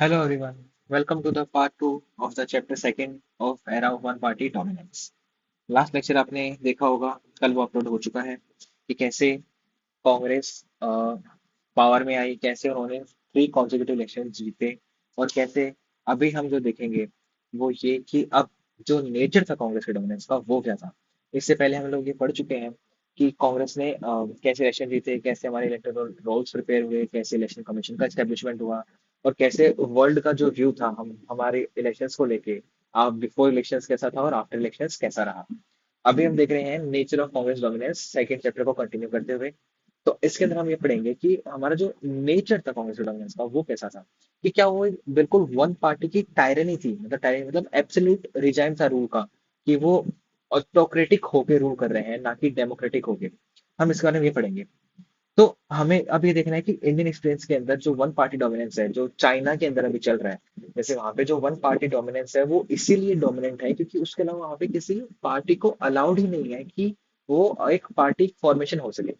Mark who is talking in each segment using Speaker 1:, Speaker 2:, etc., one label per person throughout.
Speaker 1: Hello everyone. Welcome to the part 2 of the chapter second of era of one party dominance. Last lecture आपने देखा होगा, कल वो upload हो चुका है कि कैसे कांग्रेस पावर में आई, कैसे उन्होंने 3 कॉन्जिक्यूटिव इलेक्शन जीते और कैसे अभी हम जो देखेंगे वो ये कि अब जो नेचर था कांग्रेस के डोमिनेंस का वो क्या था। इससे पहले हम लोग ये पढ़ चुके हैं कि कांग्रेस ने कैसे इलेक्शन जीते, कैसे हमारे इलेक्टोरल रोल्स प्रिपेयर हुए, कैसे इलेक्शन कमीशन का एस्टेब्लिशमेंट हुआ और कैसे वर्ल्ड का जो व्यू था हम हमारे इलेक्शंस को लेके, बिफोर इलेक्शंस कैसा था और आफ्टर इलेक्शंस कैसा रहा। अभी हम देख रहे हैं nature of Congress dominance second chapter को कंटिन्यू करते हुए। तो इसके अंदर हम ये पढ़ेंगे कि हमारा जो नेचर था कांग्रेस डोमिनेंस का वो कैसा था, कि क्या वो एक बिल्कुल वन पार्टी की टायरनी थी, मतलब टायरनी मतलब एब्सोल्यूट रिजाइम था रूल का, कि वो ऑटोक्रेटिक होके रूल कर रहे हैं ना कि डेमोक्रेटिक होके। हम इसके बारे में ये पढ़ेंगे। तो हमें अब ये देखना है कि इंडियन एक्सपीरियंस के अंदर जो वन पार्टी डोमिनेंस है, जो चाइना के अंदर अभी चल रहा है, जैसे वहां पे जो वन पार्टी डोमिनेंस है वो इसीलिए डोमिनेंट है क्योंकि उसके अलावा वहां पे किसी पार्टी को अलाउड ही नहीं है कि वो एक पार्टी फॉर्मेशन हो सके।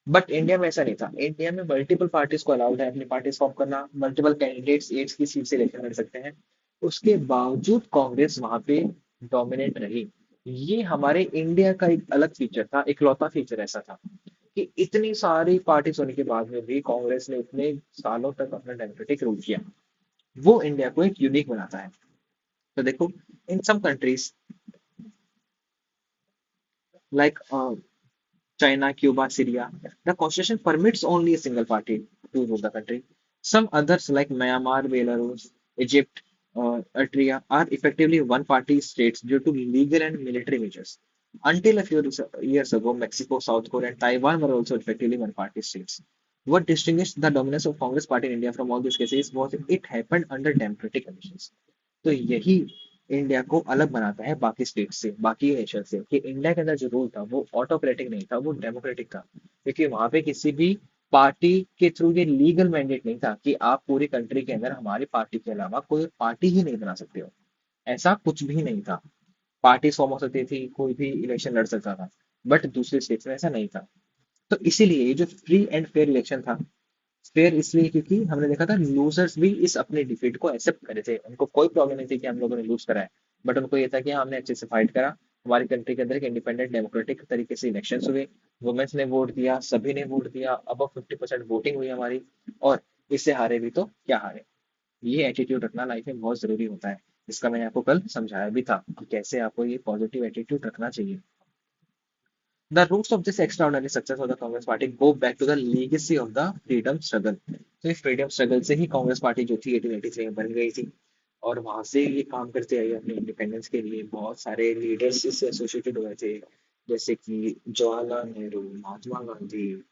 Speaker 1: बट इंडिया में ऐसा नहीं था। इंडिया में मल्टीपल पार्टीज को अलाउड है अपनी पार्टीज फॉर्म करना, मल्टीपल कैंडिडेट्स एक की सीट से इलेक्शन लड़ सकते हैं। उसके बावजूद कांग्रेस वहां पे डोमिनेट रही। ये हमारे इंडिया का एक अलग फीचर था, इकलौता फीचर ऐसा था कि इतनी सारी पार्टीज होने के बाद में भी कांग्रेस ने इतने सालों तक अपना डेमोक्रेटिक रूल किया। वो इंडिया को एक यूनिक बनाता है। तो देखो, in some countries like China, Cuba, Syria, the constitution permits only a single party to rule the country. Some others, like Myanmar, Belarus, Egypt, Eritrea, are effectively one party states due to legal and military measures. Until a few years ago, Mexico, South Korea, and Taiwan were also effectively one party states. What distinguished the dominance of Congress party in India from all these cases was it happened under democratic conditions. तो यही India को अलग बनाता है बाकी state से, बाकी nation से, कि इंडिया के अंदर जो रूल था वो ऑटोक्रेटिक नहीं था, वो डेमोक्रेटिक था। क्योंकि वहां पे किसी भी पार्टी के थ्रू ये लीगल मैंडेट नहीं था कि आप पूरी कंट्री के अंदर हमारी पार्टी के अलावा कोई पार्टी ही नहीं बना सकते हो। ऐसा कुछ भी नहीं था। पार्टी फॉर्म हो सकती थी, कोई भी इलेक्शन लड़ सकता था। बट दूसरे स्टेट्स में ऐसा नहीं था। तो इसीलिए ये जो फ्री एंड फेयर इलेक्शन था, फेयर इसलिए क्योंकि हमने देखा था लूजर्स भी इस अपने डिफीट को एक्सेप्ट करे थे, उनको कोई प्रॉब्लम नहीं थी कि हम लोगों ने लूज करा है। बट उनको ये था कि हाँ, हमने अच्छे से फाइट करा। हमारी कंट्री के अंदर एक इंडिपेंडेंट डेमोक्रेटिक तरीके से इलेक्शन हुए। वुमेन्स ने वोट दिया, सभी ने वोट दिया, अब 50% वोटिंग हुई हमारी। और इससे हारे भी तो क्या हारे। ये एटीट्यूड रखना लाइफ में बहुत जरूरी होता है। इसका मैंने आपको कल समझाया भी था कि कैसे आपको ये पॉजिटिव एटीट्यूड रखना चाहिए। The roots of this extraordinary success of the Congress Party go back to the legacy of the freedom struggle. तो इस फ्रीडम स्ट्रगल से ही कांग्रेस पार्टी जो थी 1883 में बन गई थी। और वहां से ये काम करते आई अपने इंडिपेंडेंस के लिए। बहुत सारे लीडर्स इससे एसोसिएटेड हुए थे, जैसे कि जवाहरलाल नेहरू, महात्मा गांधी,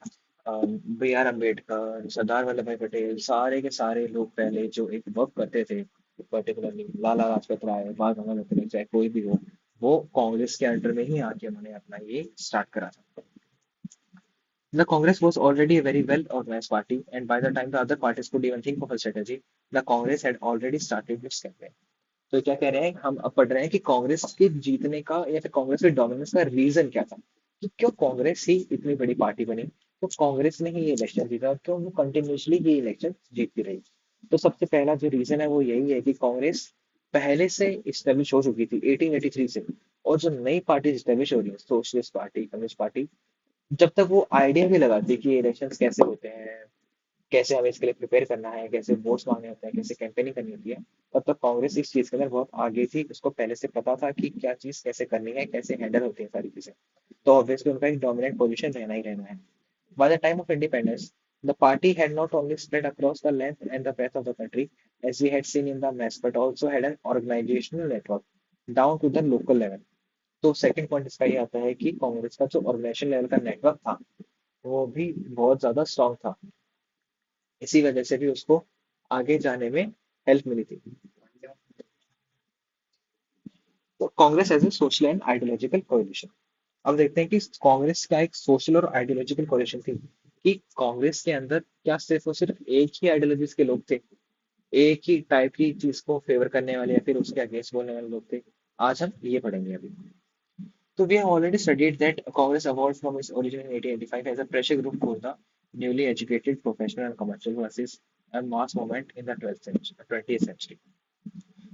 Speaker 1: बी आर अम्बेडकर, सरदार वल्लभ भाई पटेल, सारे के सारे लोग पहले जो एक वर्क करते थे, पर्टिकुलरली लाला लाजपत राय, बाल गंगाधर तिलक, चाहे कोई भी हो, वो कांग्रेस के अंडर में ही आके उन्होंने अपना ये स्टार्ट करा था। The Congress was already a very well organized party, and by the time the other parties could even think of a strategy, the Congress had already started its campaign. तो क्या कह रहे हैं हम, अब पढ़ रहे हैं कि कांग्रेस के जीतने का या फिर कांग्रेस के डोमिनेंस का रीजन क्या था, कि क्यों कांग्रेस ही इतनी बड़ी पार्टी बनी, तो कांग्रेस ने ही ये इलेक्शन जीता और क्यों वो कंटिन्यूसली ये इलेक्शन जीतती रही। तो सबसे पहला जो रीजन है वो यही है कि कांग्रेस पहले से इस्टेब्लिश हो चुकी थी 1883 से। और जो नई पार्टी इस्टेब्लिश हो रही है, सोशलिस्ट पार्टी, कम्युनिस्ट पार्टी, जब तक वो आइडिया भी लगाती कि इलेक्शंस कैसे होते हैं, कैसे हमें इसके लिए प्रिपेयर करना है, कैसे वोट्स मांगने होते हैं, कैसे कैंपेनिंग करनी होती है, तब तक कांग्रेस इस चीज के अंदर बहुत आगे थी। उसको पहले से पता था कि क्या चीज कैसे करनी है, कैसे हैंडल होती है सारी चीजें। तो ऑब्वियसली उनका एक डोमिनेंट पोजीशन रहना ही रहना है। By the time of independence, the party had not only spread across the length and the breadth of the country, as we had seen in the mess, but also had an organizational network down to the local level. तो second point इसका ये आता है कि कांग्रेस का जो organisation level का network था वो भी बहुत ज्यादा स्ट्रांग था। इसी वजह से भी उसको आगे जाने में हेल्प मिली थी। तो Congress as a social and ideological कोalition। अब देखते हैं कि कांग्रेस का एक सोशल और आइडियोलॉजिकल कोalition थी, कि कांग्रेस के अंदर क्या सिर्फ और सिर्फ एक ही आइडियोलॉजीज के लोग थे, एक ही टाइप की चीज को फेवर करने वाले या फिर उसके अगेंस्ट बोलने वाले लोग थे। आज हम ये पढ़ेंगे अभी। So we have already studied that Congress evolved from its origin in 1885 as a pressure group for the newly educated professional and commercial classes. and mass movement in the 20th century.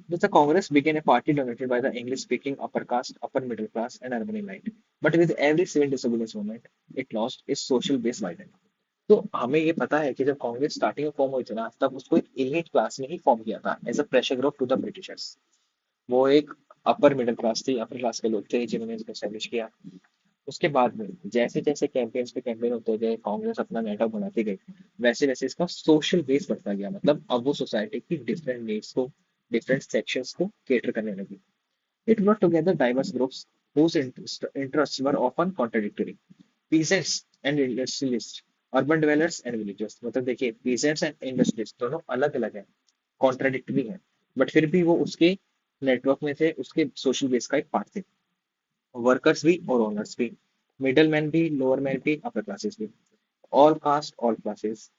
Speaker 1: Thus, the Congress became a party dominated by the English-speaking upper caste, upper middle class, and urban elite. But with every civil disobedience movement, it lost its social base widened. तो हमें ये पता है कि जब Congress starting में form हुई थी ना, तब उसको एक इलीट क्लास ने ही फॉर्म किया था as a pressure group to the Britishers. वो एक अपर मिडिल क्लास थी, अपर क्लास के लोग थे जिन्होंने इसको एस्टेब्लिश किया। उसके बाद में जैसे जैसे कैंपेन्स पे कैंपेन होते गए, कांग्रेस अपना नेटवर्क बनाती गई, वैसे वैसे इसका सोशल बेस बढ़ता गया। मतलब अब वो सोसाइटी की डिफरेंट नीड्स को, डिफरेंट सेक्शंस को केटर करने लगी। It brought together diverse groups whose interests were often contradictory. Peasants and industrialists, urban dwellers and villagers। मतलब देखिए, peasants and industrialists दोनों अलग अलग हैं, कॉन्ट्राडिक्टरी हैं, बट फिर भी वो उसके नेटवर्क में थे, उसके सोशल बेस का एक पार्ट थे। वर्कर्स भी और ओनर्स भी, मिडल मैन भी, लोअर मैन भी, अपर क्लासेस भी, all caste, all classes.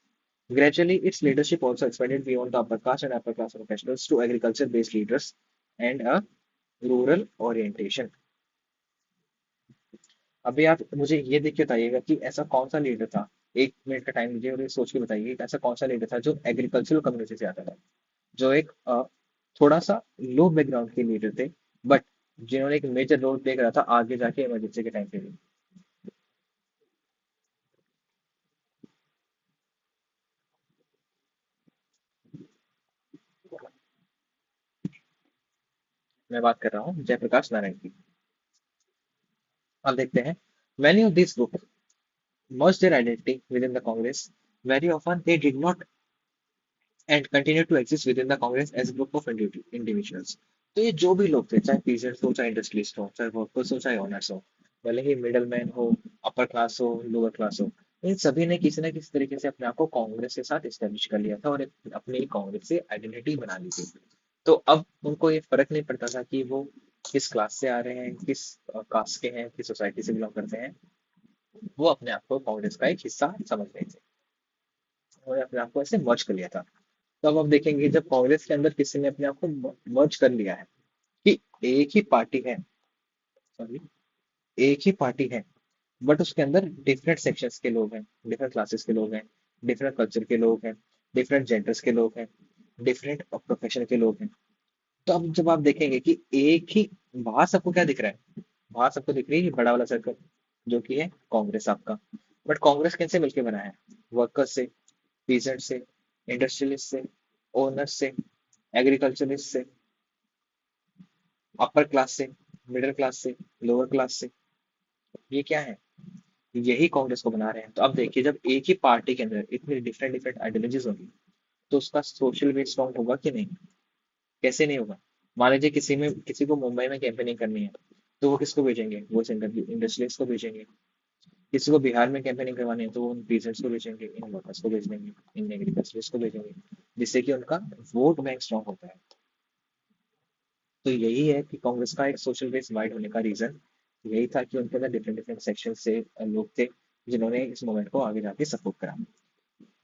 Speaker 1: Gradually, its leadership also expanded beyond the upper caste and upper class professionals to agriculture-based leaders and a rural orientation। अभी आप मुझे ये देख के बताइएगा कि ऐसा कौन सा लीडर था, 1 मिनट का टाइम दीजिए और ये सोच के बताइए कि ऐसा कौन सा लीडर था जो एग्रीकल्चरल कम्युनिटी से आता था, जो एक थोड़ा सा लो बैकग्राउंड के लीडर थे, बट जिन्होंने एक मेजर रोल प्ले करा था आगे जाके इमरजेंसी के टाइम पे भी। मैं बात कर रहा हूँ जयप्रकाश नारायण की। अब देखते हैं, many of these groups merged their identity within the Congress. Very often they did not and continue to exist within the Congress as a group of individuals। तो ये जो भी लोग थे, चाहे पीजेंट्स हो, चाहे इंडस्ट्रियलिस्ट हो, चाहे वर्कर्स हो, चाहे ऑनर्स हो, भले ही मिडल मैन हो, अपर क्लास हो, लोअर क्लास हो, इन सभी ने किसी न किसी तरीके से अपने आप को कांग्रेस के साथ एस्टेब्लिश कर लिया था और अपनी कांग्रेस से आइडेंटिटी बना ली थी। तो अब उनको ये फर्क नहीं पड़ता था कि वो किस क्लास से आ रहे हैं, किस कास्ट के हैं, किस सोसाइटी से बिलोंग करते हैं। वो अपने आप को कांग्रेस का एक हिस्सा समझ रहे थे और अपने आप को ऐसे मर्ज कर लिया था। तो अब हम देखेंगे जब कांग्रेस के अंदर किसी ने अपने आप को मर्ज कर लिया है कि एक ही पार्टी है, सॉरी, एक ही पार्टी है, बट उसके अंदर डिफरेंट सेक्शंस के लोग हैं, डिफरेंट क्लासेस के लोग हैं, डिफरेंट कल्चर के लोग हैं, डिफरेंट जेंडर्स के लोग हैं, डिफरेंट प्रोफेशन के लोग हैं। तो अब जब आप देखेंगे कि एक ही, बाहर सबको क्या दिख रहा है, बाहर सबको दिख रही है ये बड़ा वाला सर्कल जो कि है कांग्रेस आपका। बट कांग्रेस किनसे मिलकर बना है? वर्कर्स से, पीजेंट से, इंडस्ट्रियलिस्ट से, ओनर्स से, एग्रीकल्चरिस्ट से, अपर क्लास से, मिडिल क्लास से, लोअर क्लास से। ये क्या है? यही कांग्रेस को बना रहे हैं। तो अब देखिए, जब एक ही पार्टी के अंदर इतनी डिफरेंट डिफरेंट आइडियोलॉजीज होंगी, तो उसका सोशल वेट स्ट्रॉन्ग होगा कि नहीं? कैसे नहीं होगा? मान लीजिए किसी को मुंबई में कैंपेनिंग करनी है, तो वो किसको भेजेंगे? वो इंडस्ट्रियलिस्ट को भेजेंगे। किसी को बिहार में कैंपेनिंग करवानी है, तो वो उन पीजेंट्स को भेजेंगे, इन वर्कर्स को भेज देंगे, इन एग्रीकल्चरिस्ट को भेजेंगे, जिससे कि उनका वोट बैंक स्ट्रॉन्ग होता है। तो यही है कि कांग्रेस का एक सोशल बेस वाइड होने का रीजन यही था कि उनके अंदर डिफरेंट डिफरेंट सेक्शन से लोग थे जिन्होंने इस मूवमेंट को आगे जाके सपोर्ट करा।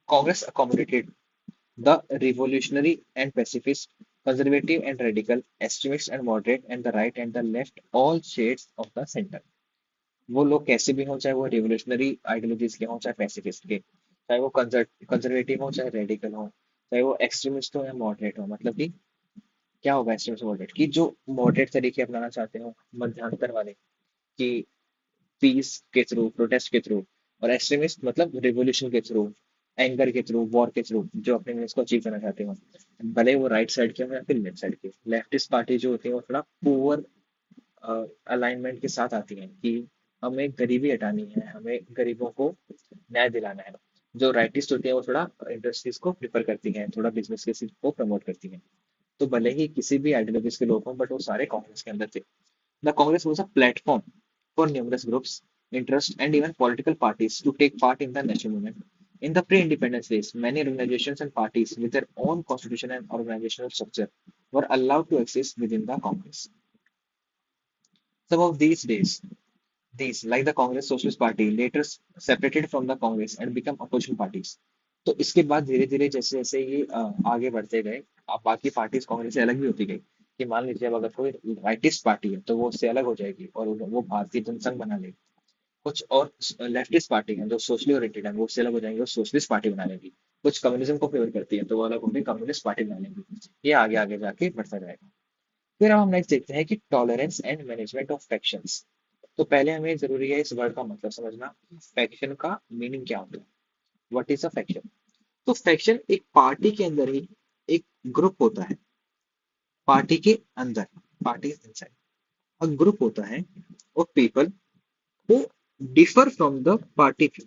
Speaker 1: Congress accommodated the revolutionary and pacifist, conservative and radical, extremist and moderate, and the right and the left, all shades of the center। वो लोग कैसे भी हों, चाहे वो रिवोल्यूशनरी आइडियोलॉजीज के हों, चाहे पैसिफिस्ट के, चाहे वो कंजर्वेटिव हो, चाहे रेडिकल हो, चाहे वो एक्सट्रीमिस्ट हो या मॉडरेट हो। मतलब कि क्या होगा एक्सट्रीमिस्ट मॉडरेट की, जो मॉडरेट तरीके अपनाना चाहते हो, मध्यांतर वाले, कि पीस के थ्रू, प्रोटेस्ट के थ्रू, और एक्सट्रीमिस्ट मतलब रिवोल्यूशन के थ्रू, एंगर के थ्रू, वॉर के थ्रू, जो अपने मीन्स को अचीव करना चाहते हो, भले वो राइट साइड के हो या फिर लेफ्ट साइड के। लेफ्टिस्ट पार्टी जो होती है वो थोड़ा पुअर अलाइनमेंट के साथ आती हैं कि हमें गरीबी हटानी है, हमें गरीबों को न्याय दिलाना है। जो राइटिस्ट होती है वो थोड़ा इंडस्ट्रीज को प्रिफर करती हैं, थोड़ा बिजनेस के को प्रमोट करती हैं। तो भले ही किसी भी आइडियोलॉजीज के लोग हों, बट वो सारे कांग्रेस के अंदर थे। The Congress was a platform for numerous groups, interests, and even political parties to take part in the national movement. In the pre-independence days, many organizations and parties with their own constitution and organizational structure were allowed to exist within the Congress. Some of these, like the Congress Socialist Party, later separated from the Congress and become opposition parties। तो इसके बाद धीरे धीरे जैसे जैसे ये आगे बढ़ते गए, अब बाकी पार्टीज कांग्रेस से अलग भी होती गई। कि मान लीजिए अब अगर कोई राइटिस्ट पार्टी है तो वो उससे अलग हो जाएगी और वो भारतीय जनसंघ बना लेगी। कुछ और लेफ्टिस्ट पार्टी है जो सोशली ओरिएंटेड है, वो उससे अलग हो जाएंगे और सोशलिस्ट पार्टी बना लेगी। कुछ कम्युनिज्म को फेवर करती है तो वो अलग होकर कम्युनिस्ट पार्टी बना लेंगी। ये आगे आगे जाके बढ़ता जाएगा। फिर अब हम नेक्स्ट देखते हैं कि tolerance and management of factions. तो पहले हमें जरूरी है इस वर्ड का मतलब समझना। फैक्शन का मीनिंग क्या होता है? What is a faction? तो फैक्शन एक पार्टी के अंदर ही एक ग्रुप होता है। पार्टी के अंदर, पार्टी इनसाइड अ ग्रुप होता है of people who differ from the party view.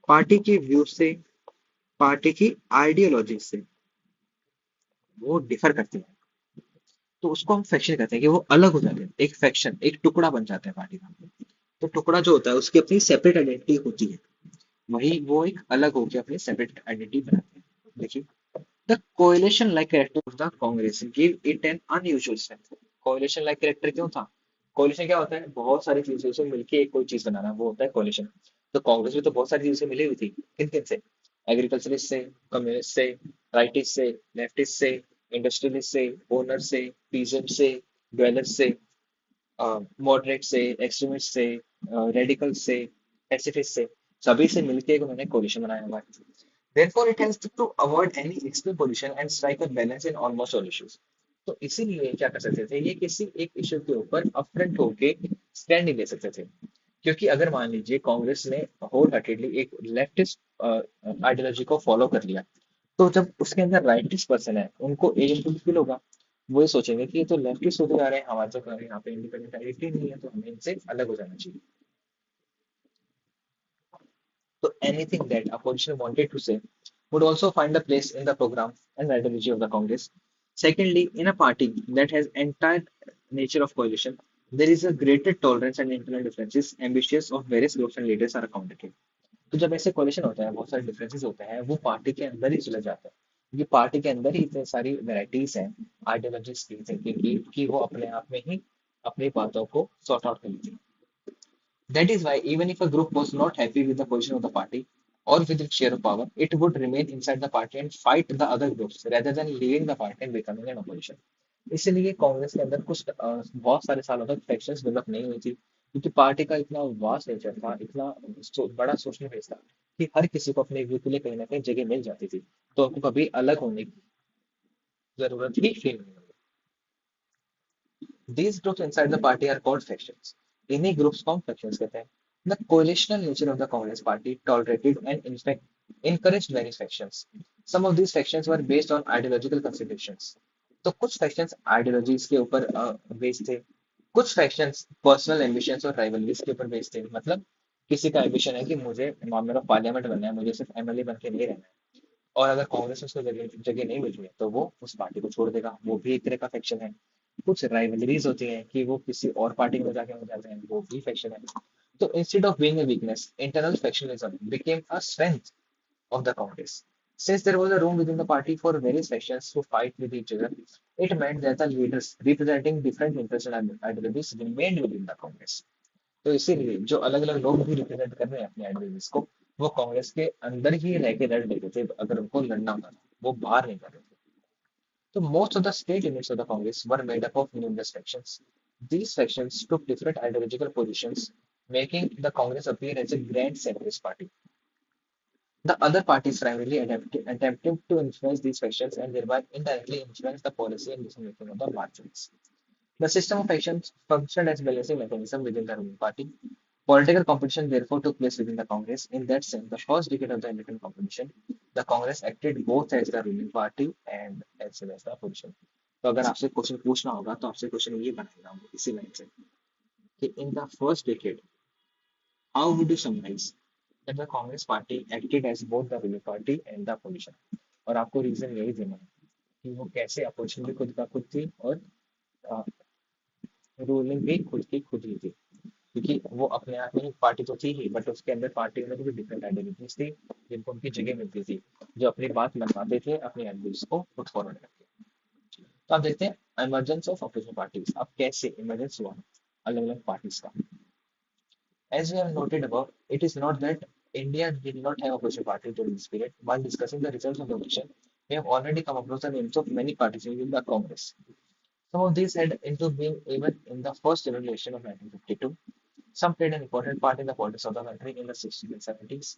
Speaker 1: Party के व्यू से, पार्टी की आइडियोलॉजी से वो डिफर करते हैं। तो उसको हम फैक्शन कहते हैं कि वो अलग हो जाते हैं, एक फैक्शन, एक टुकड़ा बन जाता है पार्टी का। तो टुकड़ा जो होता है उसकी अपनी सेपरेट आइडेंटिटी होती है, वही वो एक अलग होकर अपनी सेपरेट आइडेंटिटी बनाते हैं। देखिए, the coalition like character of the Congress give it N unusual strength. Coalition like character क्यों था? कोएलिशन क्या होता है? बहुत सारी चीजों से मिलके एक कोई चीज बनाना, वो होता है कोएलिशन। तो कांग्रेस में तो बहुत सारी चीजों से मिली हुई थी। किन किन से? एग्रीकल्चरिस्ट से, कम्युनिस्ट से, राइटिस्ट से, लेफ्टिस्ट से, इंडस्ट्रियलिस्ट से, ओनर से, पीजेंट से, ड्वेलर से, मॉडरेट से, एक्सट्रीमिस्ट से, रेडिकल से, पैसिफिस्ट से, सभी से मिलके एक उन्होंने कोलिशन बनाया हुआ है। Therefore, it has to avoid any extreme position and strike a balance in almost all issues. तो इसीलिए ये क्या कर सकते थे, ये किसी एक इश्यू के ऊपर अपफ्रंट होके स्टैंड नहीं ले सकते थे। क्योंकि अगर मान लीजिए कांग्रेस ने होल हार्टेडली एक लेफ्टिस्ट आइडियोलॉजी को फॉलो कर लिया, तो जब उसके अंदर राइटिस्ट पर्सन है उनको एजेंट फील होगा। वो ये सोचेंगे कि ये तो लेफ्टिस्ट होते जा रहे हैं, हमारे तो यहाँ पे इंडिपेंडेंट आइडेंटिटी नहीं है, तो हमें इनसे अलग हो जाना चाहिए। So anything that opposition wanted to say would also find a place in the program and ideology of the Congress. Secondly, in a party that has entire nature of coalition, there is a greater tolerance and internal differences ambitious of various groups and leaders are accounted. तो जब ऐसे कोalition होता है, बहुत सारे differences होते हैं, वो पार्टी के अंदर ही सुलझ जाते हैं। क्योंकि पार्टी के अंदर ही इतनी सारी वेराइटीज हैं आइडियोलॉजीज की, थिंकिंग की, कि वो अपने आप में ही अपनी बातों को सॉर्ट आउट कर लेती हैं। That is why even if a group was not happy with the position of the party or with its share of power, it would remain inside the party and fight the other groups rather than leaving the party and becoming an opposition. इसीलिए कांग्रेस के अंदर कुछ बहुत सारे सालों तक factions develop नहीं हुई थी, क्योंकि पार्टी का इतना वास्ट नेचर था, इतना बड़ा सोशल बेस था कि हर किसी को अपने व्यू के लिए कहीं ना कहीं जगह मिल जाती थी। तो उनको कभी अलग होने की जरूरत ही फील नहीं हुई। These groups inside the party are called factions. इन्हीं groups को हम factions कहते हैं। The coalitional nature of the Congress Party tolerated and in fact encouraged many factions. Some of these factions were based on ideological considerations. तो कुछ factions ideologies के ऊपर based थे, कुछ factions personal ambitions और rivalries के ऊपर based थे। मतलब किसी का ambition है कि मुझे मेंबर ऑफ पार्लियामेंट बनना है, मुझे सिर्फ एमएलए बन के नहीं रहना है, और अगर कांग्रेस में उसको जगह जगह नहीं मिल रही है तो वो उस पार्टी को छोड़ देगा, वो भी एक तरह का फैक्शन है। कुछ राइवलरीज होती हैं कि वो किसी और पार्टी में जाके हो जाते हैं, वो भी फैक्शन है। तो instead of being a weakness, internal factionalism became a strength of the Congress. Since there was a room within the party for various factions to fight with each other, it meant that the leaders representing different interests and ideologies remained within the Congress. तो इसीलिए जो अलग अलग लोग भी represent कर रहे हैं अपनी आइडियोलॉजीज को, वो कांग्रेस के अंदर ही रह के लड़ लेते थे अगर उनको लड़ना होता था, वो बाहर नहीं कर रहे थे। So most of the state units of the Congress were made up of numerous factions. These factions took different ideological positions, making the Congress appear as a grand centrist party. The other parties primarily attempted to influence these factions and thereby indirectly influence the policy and decision making of the margins. The system of factions functioned as balancing mechanism within the ruling party. Political competition therefore took place within the Congress. In that sense, the first decade of the American competition, the Congress acted both as the ruling party and as well as the opposition. तो अगर आपसे question पूछना होगा तो आपसे question ये बनाएगा इसी लाइन से कि in the first decade how would you summarize that the Congress party acted as both the ruling party and the opposition. और आपको रीजन यही देना है कि वो कैसे अपोजिशन भी खुद का खुद थी और रूलिंग भी खुद की खुद ही थी। क्योंकि वो अपने आप में पार्टी तो थी ही, बट उसके अंदर पार्टी में भी डिफरेंट आइडेंटिटीज थी जिनको उनकी जगह मिलती थी, जो अपनी बात मनवाते थे अपनी आइडियोलॉजीज को पुट फॉरवर्ड करके। तो आप देखते हैं इमरजेंस ऑफ अपोजिशन पार्टीज, अब कैसे इमरजेंस हुआ अलग अलग पार्टीज का। As we have noted above, it is not that India did not have opposition party during this period. While discussing the results of the election, we have already come across the names of many parties within the Congress. Some of these had into being even in the first general election of 1952. Some played an important part in the politics of the country in the 60s and 70s.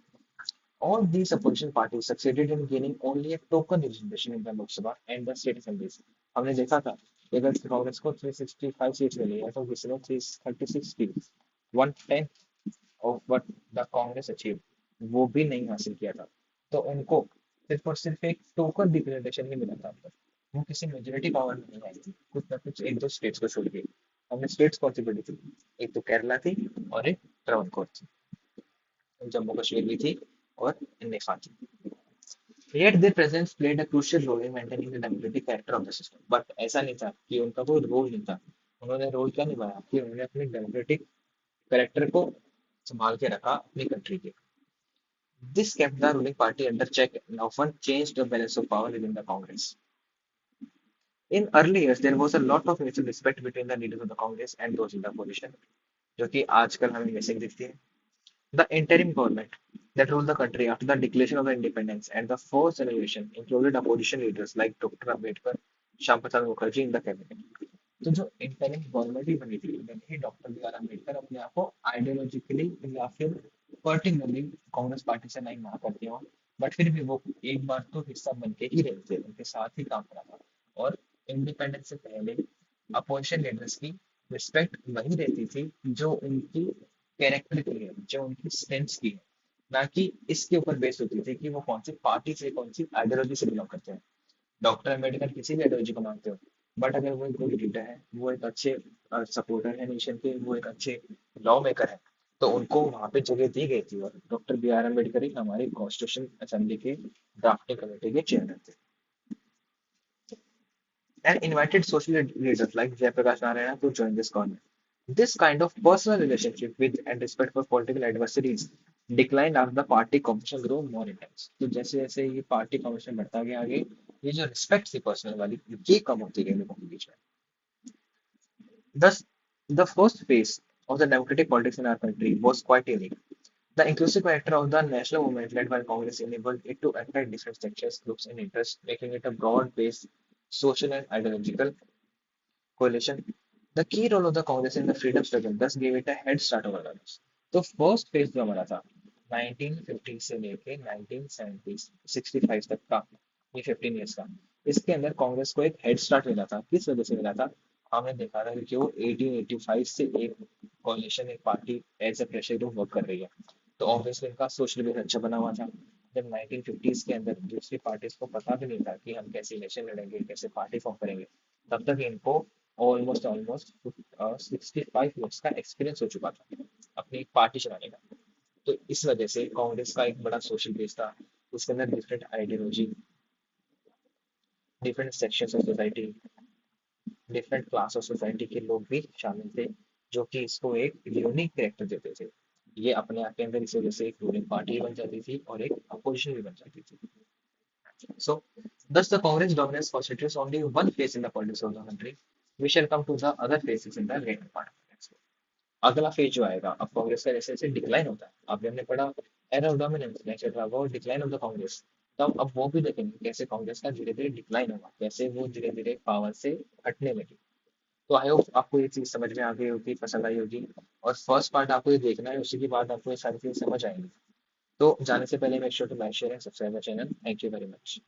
Speaker 1: All these opposition parties succeeded in gaining only a token representation in the Lok Sabha and the state assemblies. हमने देखा था कि अगर कांग्रेस को 365 seats मिली है तो किसी ने 336 seats, 1/10 of what the Congress achieve, वो भी नहीं हासिल किया था। तो उनको सिर्फ और सिर्फ एक टोकन रिप्रेजेंटेशन ही मिला था अब तक। वो किसी मेजोरिटी पावर में नहीं आई थी, कुछ ना कुछ एक दो स्टेट्स को छोड़ के। हमने स्टेट्स कौन सी पढ़ी थी? एक तो केरला थी और एक ट्रावणकोर थी, जम्मू कश्मीर भी थी और नेपाल थी। Yet their presence played a crucial role in maintaining the democratic character of the system. But ऐसा नहीं था कि उनका कोई रोल नहीं था। उन्होंने रोल क्या निभाया कि उन्होंने अपने डेमोक्रेटिक कैरेक्टर को संभाल के रखा अपनी कंट्री के। This kept the ruling party under check and often changed the balance of power within the Congress. In early years, there was a lot of mutual respect between the leaders of the Congress and those in the opposition, जो कि आजकल हमें वैसे ही दिखती है। The interim government that ruled the country after the declaration of the independence and the first generation included opposition leaders like Dr. Ambedkar, Shyam Prasad Mukherjee in the cabinet. तो जो interim government ही बनी थी, यानी कि doctor B are Ambedkar अपने आप को ideologically या फिर पर्टिकुलरली कांग्रेस पार्टी से नहीं ना करते हो, बट फिर भी वो एक बार तो हिस्सा बन के ही रहे थे, उनके साथ ही काम करा था। और इंडिपेंडेंस से पहले अपोजिशन लीडर्स की रिस्पेक्ट वही रहती थी जो उनकी कैरेक्टर की है, जो उनकी स्ट्रेंथ्स की है, ना कि इसके ऊपर बेस होती थी कि वो कौन सी पार्टी से कौन सी आइडियोलॉजी से बिलोंग करते हैं। डॉक्टर अम्बेडकर किसी भी आइडियोलॉजी को मानते हो, बट अगर वो एक गुड लीडर है, वो एक अच्छे सपोर्टर है नेशन के, वो एक अच्छे लॉ मेकर है, तो उनको वहां पे जगह दी गई थी। और डॉक्टर बी आर अम्बेडकर ही हमारी कॉन्स्टिट्यूशन असेंबली के ड्राफ्टिंग कमेटी के चेयरमैन थे, and invited social leaders like Jayaprakash Narayana to join this government. This kind of personal relationship with and respect for political adversaries declined as the party competition grew more intense. तो जैसे जैसे ये party competition बढ़ता गया आगे, ये जो respect थी पर्सनल वाली, ये कम होती गई लोगों के बीच में। Thus, the first phase of the democratic politics in our country was quite unique. The inclusive character of the national movement led by Congress enabled it to attract different sectors, groups, and interests, making it a broad-based social and ideological coalition. The key role of the Congress in the freedom struggle thus gave it a head start over others. तो first phase जो हमारा था 1950 से लेके 1970 65 तक का, ये 15 years का, इसके अंदर कांग्रेस को एक हेड स्टार्ट मिला था। किस वजह से मिला था? हमने देखा था कि वो 1885 से एक कोalition, एक party as a pressure group work कर रही है, तो ऑब्वियसली इनका सोशल बेस अच्छा बना हुआ था। जब 1950s के अंदर दूसरी पार्टीज को पता भी नहीं था कि हम कैसे इलेक्शन लड़ेंगे, कैसे पार्टी फॉर्म करेंगे, तब तक इनको ऑलमोस्ट ऑलमोस्ट 65 ईयर्स का एक्सपीरियंस हो चुका था अपनी पार्टी चलाने का। तो इस वजह से कांग्रेस का एक बड़ा सोशल बेस था, उसके अंदर different ideology, different sections of society, different class of society के लोग भी शामिल थे, जो कि इसको एक यूनिक कैरेक्टर देते थे। ये अपने आप के अंदर इस वजह से एक रूलिंग पार्टी बन जाती थी और एक अपोजिशन भी बन जाती थी। So, thus the Congress dominance constitutes only one phase in the politics of the country. We shall come to the other phases in the later part of the next. अगला फेज जो आएगा, अब कांग्रेस का जैसे जैसे डिक्लाइन होता है, अभी हमने पढ़ा एरा ऑफ डोमिनेंस एक्सेट्रा, वो डिक्लाइन ऑफ द कांग्रेस। तो अब वो भी देखेंगे कैसे कांग्रेस का धीरे धीरे डिक्लाइन होगा, कैसे वो धीरे धीरे पावर से हटने लगी। तो आई होप आपको ये चीज समझ में आ गई होगी, पसंद आई होगी। और फर्स्ट पार्ट आपको ये देखना है, उसी के बाद आपको ये सारी चीजें समझ आएंगी। तो जाने से पहले make sure to like share and subscribe the channel. Thank you very much.